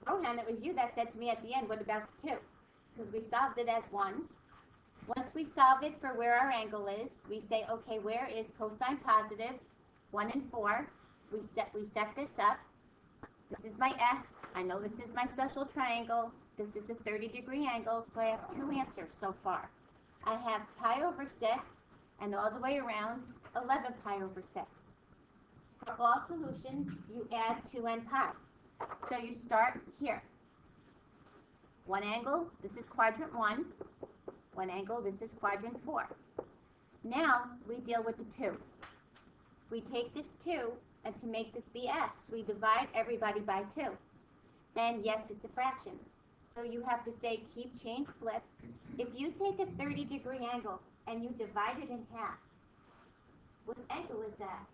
Rohan, it was you that said to me at the end, what about the 2? Because we solved it as 1. Once we solve it for where our angle is, we say, okay, where is cosine positive 1 and 4? We set this up. This is my x. I know this is my special triangle. This is a 30-degree angle, so I have 2 answers so far. I have pi over 6, and all the way around, 11 pi over 6. For all solutions, you add 2n pi. So you start here. One angle, this is quadrant 1. One angle, this is quadrant 4. Now, we deal with the 2. We take this 2, and to make this be x, we divide everybody by 2. And yes, it's a fraction. So you have to say keep, change, flip. If you take a 30-degree angle and you divide it in half, what angle is that?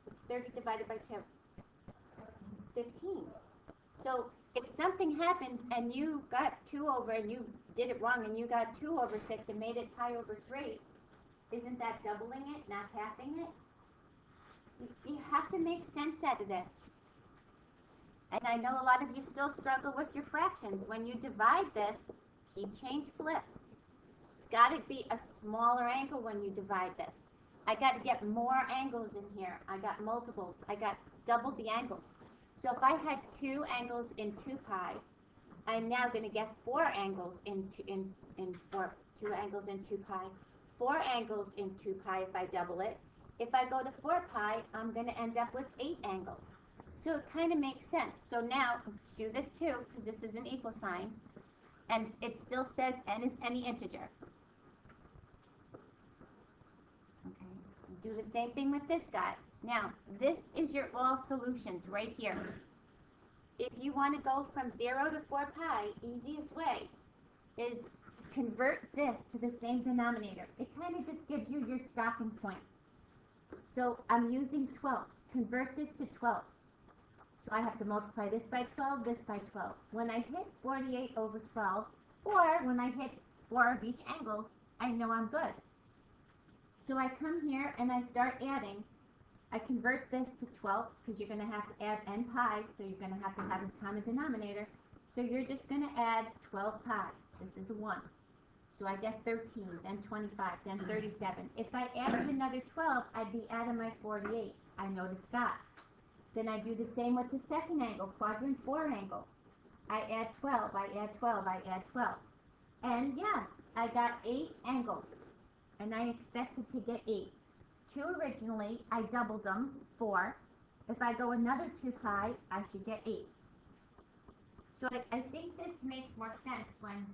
What's 30 divided by 2? 15. So if something happened and you got 2 over and you did it wrong and you got 2 over 6 and made it pi over 3, isn't that doubling it, not halving it? You have to make sense out of this. And I know a lot of you still struggle with your fractions. When you divide this, keep, change, flip. It's got to be a smaller angle when you divide this. I got to get more angles in here. I got multiples. I got double the angles. So if I had 2 angles in 2 pi, I'm now going to get 4 angles in 2 angles in 2 pi. 4 angles in 2 pi if I double it. If I go to 4 pi, I'm going to end up with 8 angles. So it kind of makes sense. So now, do this too, because this is an equal sign, and it still says n is any integer. Okay. Do the same thing with this guy. Now, this is your all solutions right here. If you want to go from 0 to 4 pi, easiest way is convert this to the same denominator. It kind of just gives you your stopping point. So I'm using 12s. Convert this to 12s. So I have to multiply this by 12, this by 12. When I hit 48 over 12, or when I hit 4 of each angles, I know I'm good. So I come here and I start adding. I convert this to 12s because you're going to have to add n pi, so you're going to have a common denominator. So you're just going to add 12 pi. This is a 1. So I get 13, then 25, then 37. If I added another 12, I'd be out of my 48. I know to stop. Then I do the same with the second angle, quadrant 4 angle. I add 12, I add 12, I add 12. And yeah, I got 8 angles. And I expected to get 8. 2 originally, I doubled them, 4. If I go another 2 pi, I should get 8. So I think this makes more sense when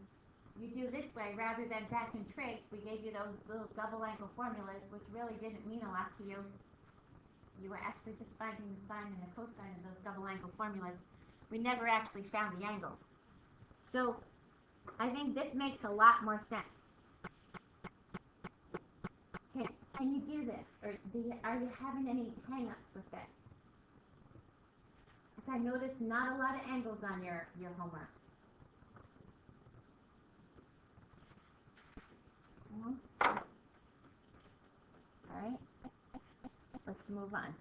you do this way rather than back in trig. We gave you those little double angle formulas, which really didn't mean a lot to you. You were actually just finding the sine and the cosine of those double angle formulas. We never actually found the angles. So I think this makes a lot more sense. Okay, can you do this? Or are you having any hang-ups with this? Because I noticed not a lot of angles on your homework. All right, let's move on.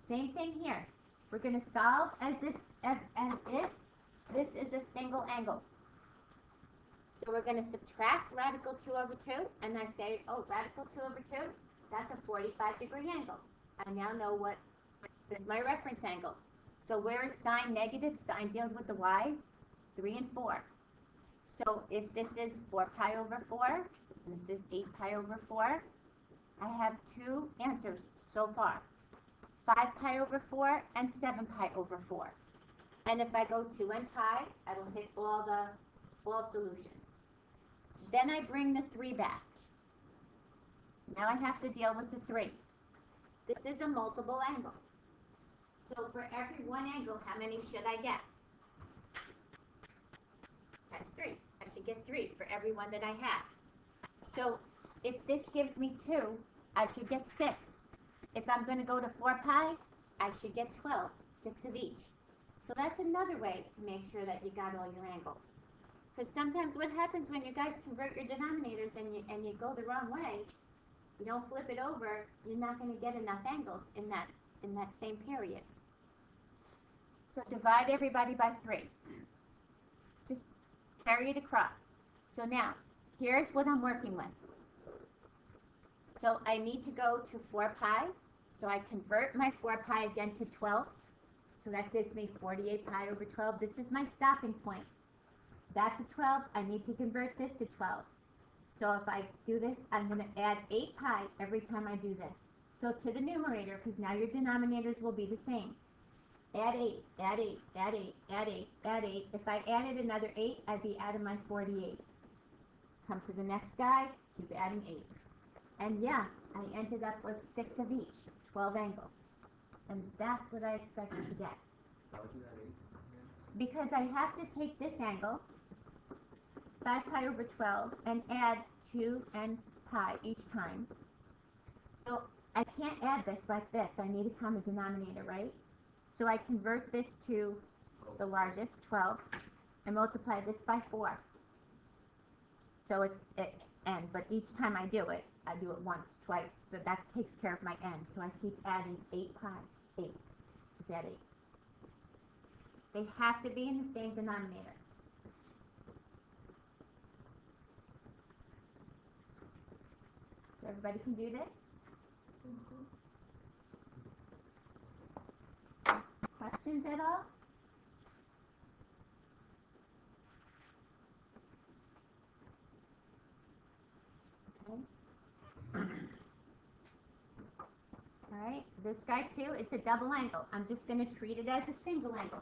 Same thing here. We're going to solve as if this is a single angle. So we're going to subtract radical 2 over 2, and I say, oh, radical 2 over 2, that's a 45-degree angle. I now know what is my reference angle. So where is sine negative? Sine deals with the y's, 3 and 4. So if this is 4 pi over 4, and this is 8 pi over 4, I have 2 answers so far. 5 pi over 4 and 7 pi over 4. And if I go 2n pi, I will hit all solutions. Then I bring the 3 back. Now I have to deal with the 3. This is a multiple angle. So for every one angle, how many should I get? Times 3. I should get 3 for every one that I have. So if this gives me 2, I should get 6. If I'm going to go to 4 pi, I should get 12, 6 of each. So that's another way to make sure that you got all your angles. Because sometimes what happens when you guys convert your denominators and you go the wrong way, you don't flip it over, you're not going to get enough angles in that in that same period. So divide everybody by 3. Just carry it across. So now, here's what I'm working with. So I need to go to 4 pi. So I convert my 4 pi again to 12ths. So that gives me 48 pi over 12. This is my stopping point. That's a 12. I need to convert this to 12. So if I do this, I'm going to add 8 pi every time I do this. So to the numerator, because now your denominators will be the same. Add 8, add 8, add 8, add 8, add 8. If I added another 8, I'd be adding my 48. Come to the next guy, keep adding 8. And yeah, I ended up with 6 of each, 12 angles. And that's what I expected to get. How would you add 8? Because I have to take this angle, 5 pi over 12, and add 2 and pi each time. So I can't add this like this. I need a common denominator, right? So I convert this to the largest, 12, and multiply this by 4. So it's n, but each time I do it once, twice. So that takes care of my n. So I keep adding 8 pi, 8. Is that 8? They have to be in the same denominator. So everybody can do this? Questions at all? Okay. All right, this guy too, it's a double angle. I'm just going to treat it as a single angle.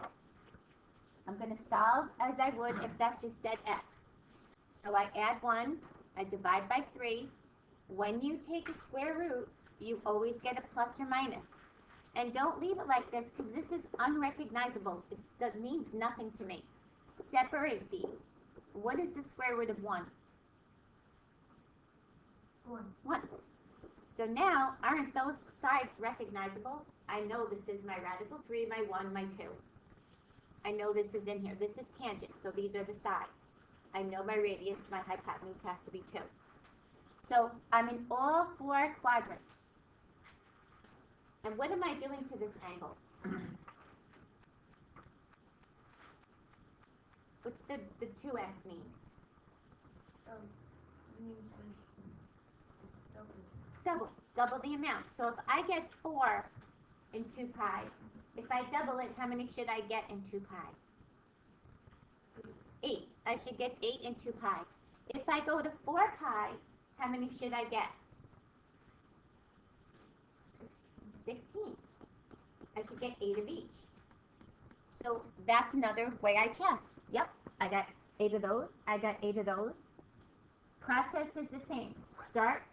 I'm going to solve as I would if that just said x. So I add 1, I divide by 3. When you take a square root, you always get a plus or minus. And don't leave it like this because this is unrecognizable. It means nothing to me. Separate these. What is the square root of 1? 1. So now, aren't those sides recognizable? I know this is my radical 3, my 1, my 2. I know this is in here. This is tangent, so these are the sides. I know my radius, my hypotenuse has to be 2. So I'm in all 4 quadrants. And what am I doing to this angle? What's the 2x mean? Double the amount. So if I get 4 in 2 pi, if I double it, how many should I get in 2 pi? 8. I should get 8 in 2 pi. If I go to 4 pi, how many should I get? 16. I should get 8 of each. So that's another way I checked. Yep, I got 8 of those. I got 8 of those. Process is the same. Start,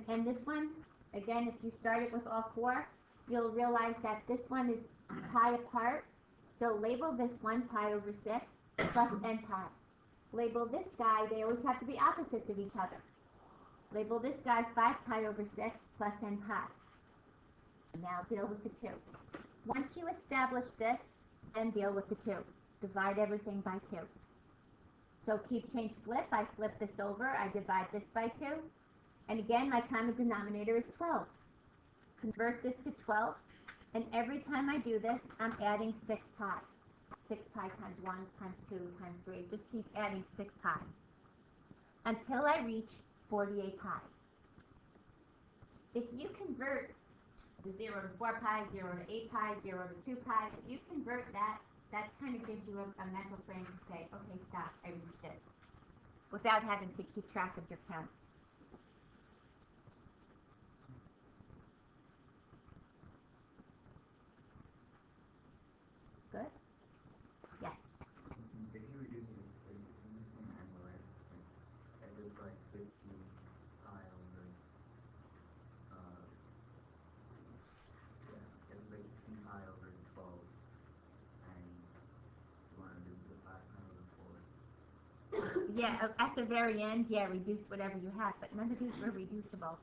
and this one, again, if you start it with all 4, you'll realize that this one is pi apart. So label this one pi over 6 plus n pi. Label this guy, they always have to be opposites of each other. Label this guy 5 pi over 6 plus n pi. Now deal with the 2. Once you establish this, then deal with the 2. Divide everything by 2. So keep change flip. I flip this over. I divide this by 2. And again, my common denominator is 12. Convert this to 12. And every time I do this, I'm adding 6 pi. 6 pi times 1 times 2 times 3. Just keep adding 6 pi until I reach 48 pi. If you convert the 0 to 4 pi, 0 to 8 pi, 0 to 2 pi, if you convert that, that kind of gives you a mental frame to say, okay, stop, I reached it, without having to keep track of your count. Good? Yes. If you reduce it in the same angle, right? Like, it was like 15 pi over, yeah, it was like 15 pi over 12, and you want to reduce it to 5 pi over 4. Yeah, at the very end, yeah, reduce whatever you have, but none of these were reducible.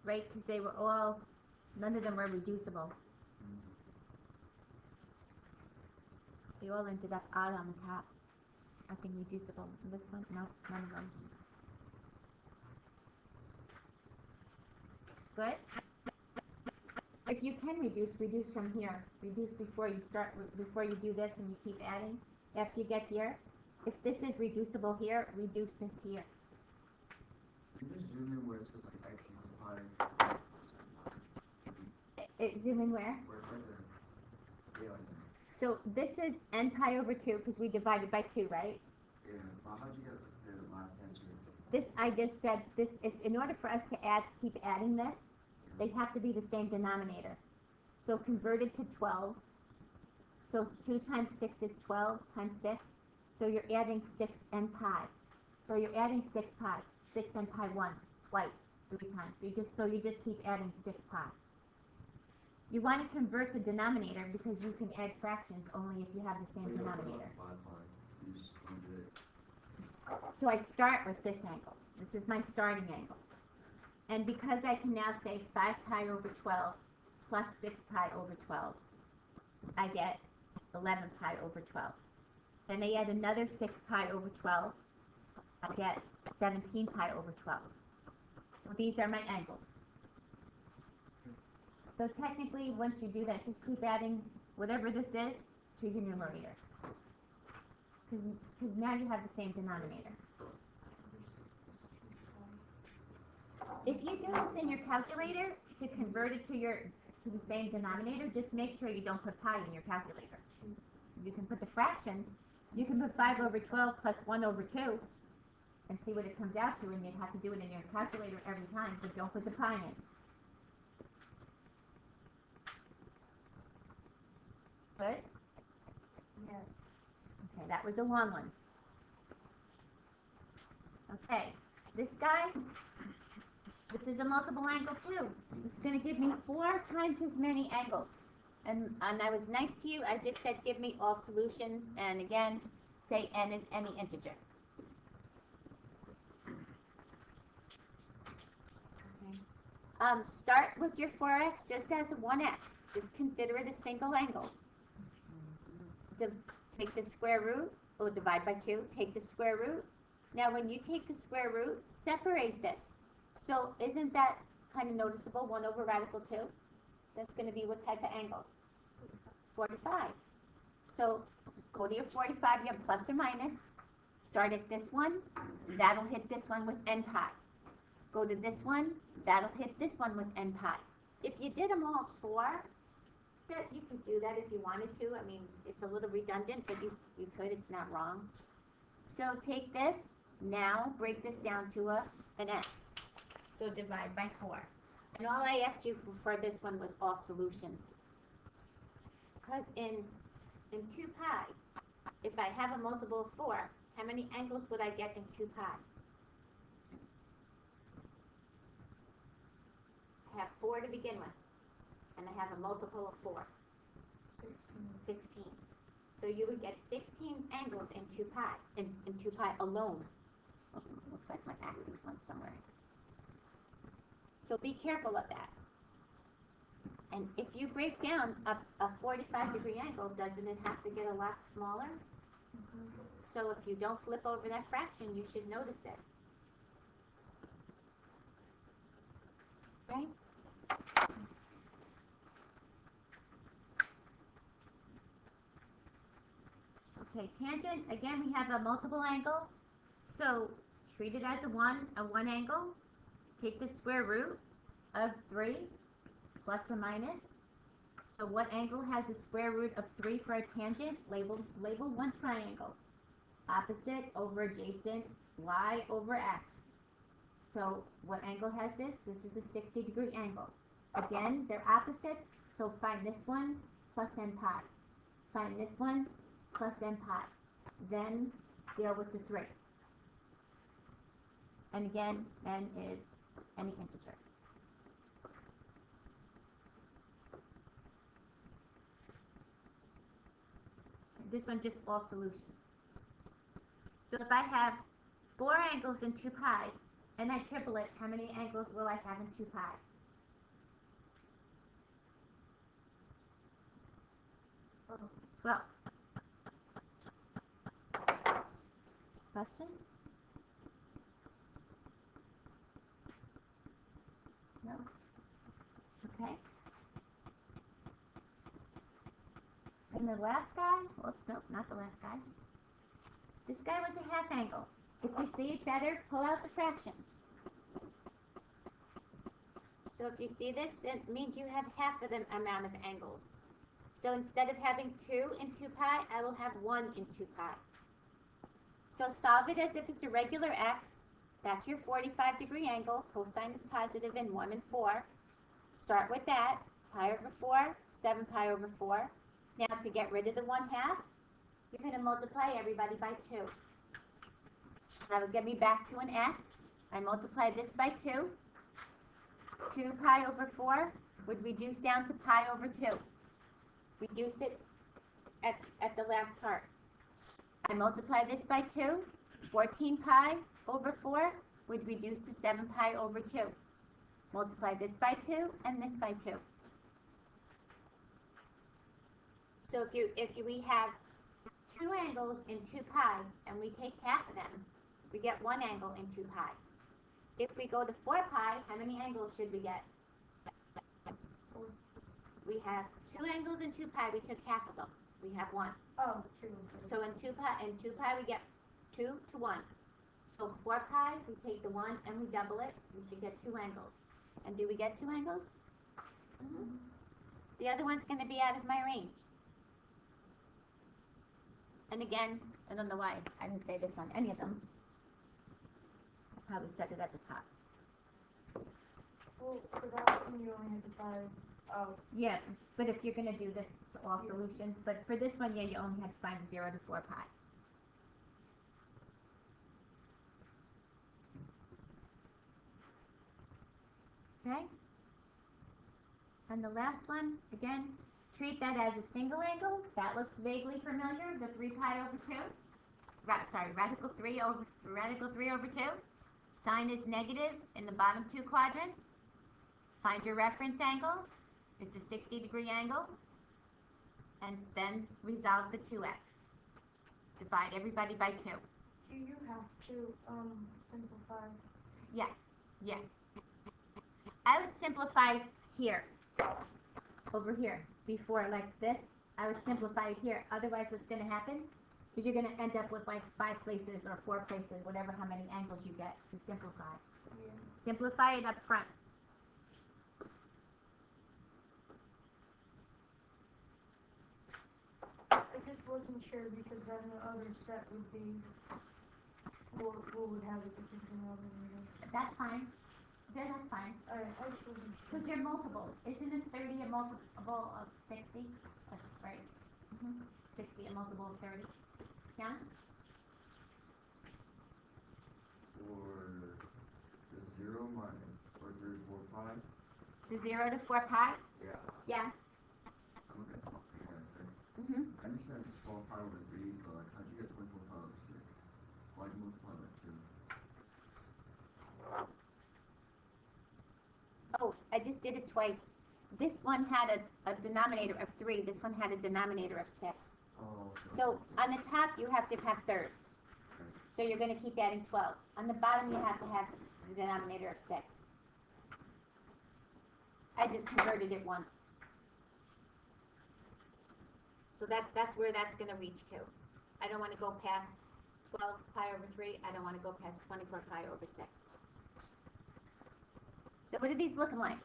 Right? Because they were all, none of them were reducible. They all ended up odd on the top. Nothing reducible. This one, no, none of them. Good? If you can reduce from here. Reduce before you start, before you do this and you keep adding. After you get here, if this is reducible here, reduce this here. Can you just zoom in where it says like x equals pi? Zoom in where? Where it's like the, yeah, like that. So this is n pi over 2 because we divided by 2, right? Yeah, well, how'd you get the last answer? This, I just said, this, if, in order for us to add, keep adding this, they have to be the same denominator. So converted to 12. So 2 times 6 is 12 times 6. So you're adding 6 n pi. So you're adding 6 pi. 6 n pi once, twice, 3 times. So you just keep adding 6 pi. You want to convert the denominator because you can add fractions only if you have the same denominator. So I start with this angle. This is my starting angle. And because I can now say 5 pi over 12 plus 6 pi over 12, I get 11 pi over 12. Then I add another 6 pi over 12, I get 17 pi over 12. So these are my angles. So technically, once you do that, just keep adding whatever this is to your numerator. Because now you have the same denominator. If you do this in your calculator to convert it to the same denominator, just make sure you don't put pi in your calculator. You can put the fraction. You can put 5 over 12 plus 1 over 2 and see what it comes out to, and you'd have to do it in your calculator every time, but don't put the pi in. Good? Yeah. Okay, that was a long one. Okay, this guy, this is a multiple angle too. It's going to give me 4 times as many angles. And I was nice to you. I just said give me all solutions. And again, say n is any integer. Okay. Start with your 4x just as a 1x. Just consider it a single angle. Take the square root, or divide by 2. Take the square root. Now when you take the square root, separate this. So isn't that kind of noticeable? 1 over radical 2. That's going to be what type of angle? 45. So go to your 45, you have plus or minus. Start at this one. That'll hit this one with n pi. Go to this one. That'll hit this one with n pi. If you did them all 4, that you could do that if you wanted to. I mean, it's a little redundant, but you could. It's not wrong. So take this. Now break this down to an s. So divide by 4. And all I asked you for this one was all solutions. Because in 2 pi, if I have a multiple of 4, how many angles would I get in 2 pi? I have 4 to begin with. And I have a multiple of 4. 16. So you would get 16 angles in 2 pi, in 2 pi alone. Oh, looks like my axis went somewhere. So be careful of that. And if you break down a 45-degree angle, doesn't it have to get a lot smaller? So if you don't flip over that fraction, you should notice it. Right? Okay, tangent, again, we have a multiple angle. So treat it as a 1 angle. Take the square root of 3 plus or minus. So what angle has the square root of 3 for a tangent? Label one triangle. Opposite over adjacent, y over x. So what angle has this? This is a 60-degree angle. Again, they're opposites, so find this one plus n pi. Find this one plus n pi. Then deal with the 3. And again, n is any integer. This one just all solutions. So if I have 4 angles in 2 pi, and I triple it, how many angles will I have in 2 pi? Oh, 12. Questions? No? Okay. the last guy, whoops, nope, not the last guy. This guy was a half angle. If you see it better, pull out the fractions. So if you see this, it means you have half of the amount of angles. So instead of having 2 in 2 pi, I will have 1 in 2 pi. So solve it as if it's a regular x. That's your 45-degree angle. Cosine is positive in 1 and 4. Start with that. Pi over 4, 7 pi over 4. Now to get rid of the 1/2, you're going to multiply everybody by 2. That will get me back to an x. I multiply this by 2. 2 pi over 4 would reduce down to pi over 2. Reduce it at the last part. I multiply this by 2. 14 pi over 4 would reduce to 7 pi over 2. Multiply this by 2 and this by 2. So we have 2 angles in 2 pi and we take half of them, we get 1 angle in 2 pi. If we go to 4 pi, how many angles should we get? We have 2 angles in 2 pi, we took half of them. We have 1. Oh, true. So in 2 pi we get 2 to 1. So 4 pi, we take the 1 and we double it, we should get 2 angles. And do we get 2 angles? Mm-hmm. The other one's going to be out of my range. And again, I don't know why I didn't say this on any of them. I probably said it at the top. Well, for that one, you only had to find out. Yeah, but if you're going to do this, all solutions. But for this one, yeah, you only had to find 0 to 4 pi. Okay? And the last one, again, treat that as a single angle. That looks vaguely familiar, the 3 pi over 2. Radical 3 over 2. Sign is negative in the bottom 2 quadrants. Find your reference angle. It's a 60-degree angle. And then resolve the 2x. Divide everybody by 2. Do you have to simplify? Yeah. I would simplify here. Over here. Before, like this, I would simplify it here. Otherwise, what's going to happen is you're going to end up with like 5 places or 4 places, whatever how many angles you get to simplify. Yeah. Simplify it up front. I just wasn't sure because then the other set would be what would have a different denominator. That's fine. Yeah, that's fine. Alright, I just wasn't sure. Because they're multiples. Isn't it 30 a multiple of 60? That's right. 60 a multiple of 30. Yeah? For the 0 minus, or 3 or 4 pi? The 0 to 4 pi? Yeah. Yeah. I'm looking at the answer. Mm-hmm. I understand it's 4 pi over 3, but like, how'd you get 24 pi over 6? Why'd you multiply by 2? Oh, I just did it twice. This one had a denominator of 3. This one had a denominator of 6. Oh, So on the top, you have to have thirds. So you're going to keep adding 12. On the bottom, you have to have the denominator of 6. I just converted it once. So that's where that's going to reach to. I don't want to go past 12 pi over 3. I don't want to go past 24 pi over 6. So what are these looking like?